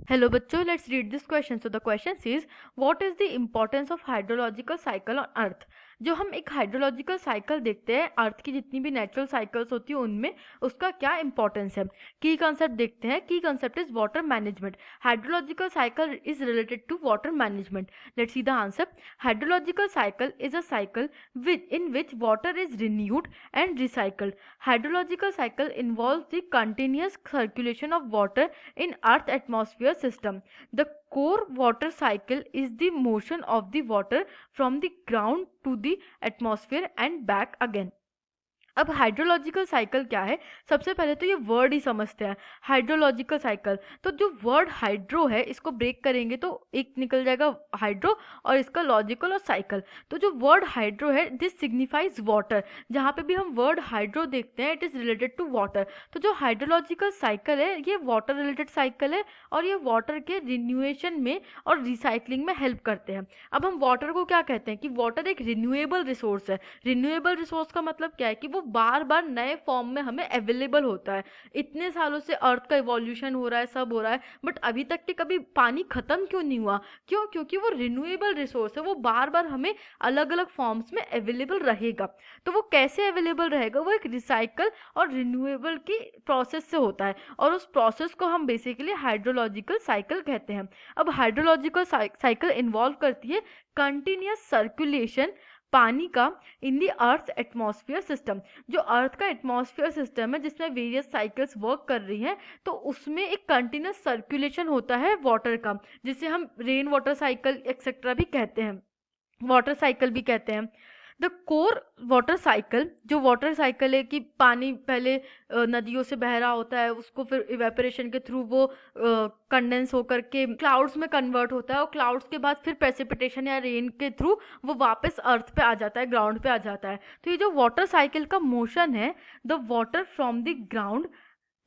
Hello बच्चों, let's read this question. So the question says, what is the importance of hydrological cycle on earth? जो हम एक hydrological cycle देखते हैं अर्थ की जितनी भी नेचुरल साइकिल्स होती है उनमें उसका क्या इंपॉर्टेंस है। की कंसेप्ट देखते हैं। Key concept is water management. Hydrological cycle is related to water management. Let's see the answer. Hydrological cycle is a cycle in which water is renewed and recycled. Hydrological cycle involves the continuous circulation of water in earth atmosphere system. The core water cycle is the motion of the water from the ground to the atmosphere and back again. अब hydrological cycle क्या है? सबसे पहले तो ये word ही समझते हैं। Hydrological cycle, तो जो वर्ड हाइड्रो है इसको ब्रेक करेंगे तो एक निकल जाएगा हाइड्रो और इसका लॉजिकल और साइकिल। तो जो वर्ड हाइड्रो है दिस सिग्निफाइज वाटर। जहाँ पे भी हम वर्ड हाइड्रो देखते हैं it is related to water. तो जो हाइड्रोलॉजिकल साइकिल है ये वाटर रिलेटेड साइकिल है और ये वाटर के रिन्यूएशन में और रिसाइकलिंग में हेल्प करते हैं। अब हम वाटर को क्या कहते हैं कि वाटर एक रिन्यूएबल रिसोर्स है। रिन्यूएबल रिसोर्स का मतलब क्या है कि वो बार बार नए फॉर्म में हमें अवेलेबल होता है। इतने सालों से अर्थ का इवोल्यूशन हो रहा है, सब हो रहा है, बट अभी तक के कभी पानी खत्म क्यों नहीं हुआ? क्यों? क्योंकि वो रिन्यूएबल रिसोर्स है, वो बार बार हमें अलग अलग फॉर्म्स में अवेलेबल रहेगा। तो वो कैसे अवेलेबल रहेगा? वो एक रिसाइकल और रिन्यूएबल की प्रोसेस से होता है और उस प्रोसेस को हम बेसिकली हाइड्रोलॉजिकल साइकिल कहते हैं। अब हाइड्रोलॉजिकल साइकिल इन्वॉल्व करती है कंटिन्यूस सर्कुलेशन पानी का इन दी अर्थ एटमॉस्फेयर सिस्टम। जो अर्थ का एटमॉस्फेयर सिस्टम है जिसमें वेरियस साइकिल्स वर्क कर रही हैं तो उसमें एक कंटिन्यूस सर्कुलेशन होता है वाटर का, जिसे हम रेन वाटर साइकिल एक्सेट्रा भी कहते हैं, वाटर साइकिल भी कहते हैं। द कोर वाटर साइकिल, जो वाटर साइकिल है कि पानी पहले नदियों से बह रहा होता है, उसको फिर इवेपोरेशन के थ्रू वो कंडेंस होकर के क्लाउड्स में कन्वर्ट होता है और क्लाउड्स के बाद फिर प्रेसिपिटेशन या रेन के थ्रू वो वापस अर्थ पे आ जाता है, ग्राउंड पे आ जाता है। तो ये जो वाटर साइकिल का मोशन है, the water from the ground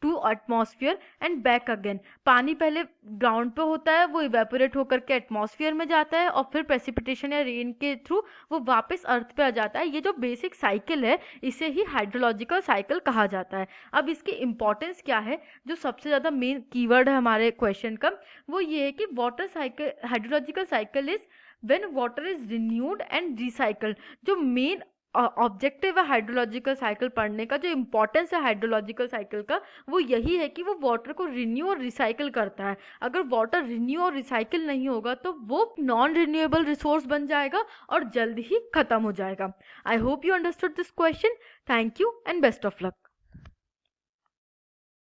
to atmosphere and back again. पानी पहले ग्राउंड पे होता है, वो इवेपोरेट होकर के एटमॉस्फेयर में जाता है और फिर प्रेसिपिटेशन या रेन के थ्रू वो वापस अर्थ पे आ जाता है। ये जो बेसिक साइकिल है इसे ही हाइड्रोलॉजिकल साइकिल कहा जाता है। अब इसकी इंपॉर्टेंस क्या है? जो सबसे ज़्यादा मेन कीवर्ड है हमारे क्वेश्चन का वो ये है कि water cycle, hydrological cycle is when water is renewed and recycled. जो मेन ऑब्जेक्टिव है हाइड्रोलॉजिकल साइकिल पढ़ने का, जो इंपॉर्टेंस है हाइड्रोलॉजिकल साइकिल का वो यही है कि वो वाटर को रिन्यू और रिसाइकिल करता है। अगर वाटर रिन्यू और रिसाइकिल नहीं होगा तो वो नॉन रिन्यूएबल रिसोर्स बन जाएगा और जल्द ही खत्म हो जाएगा। I hope you understood this question. Thank you and best of luck.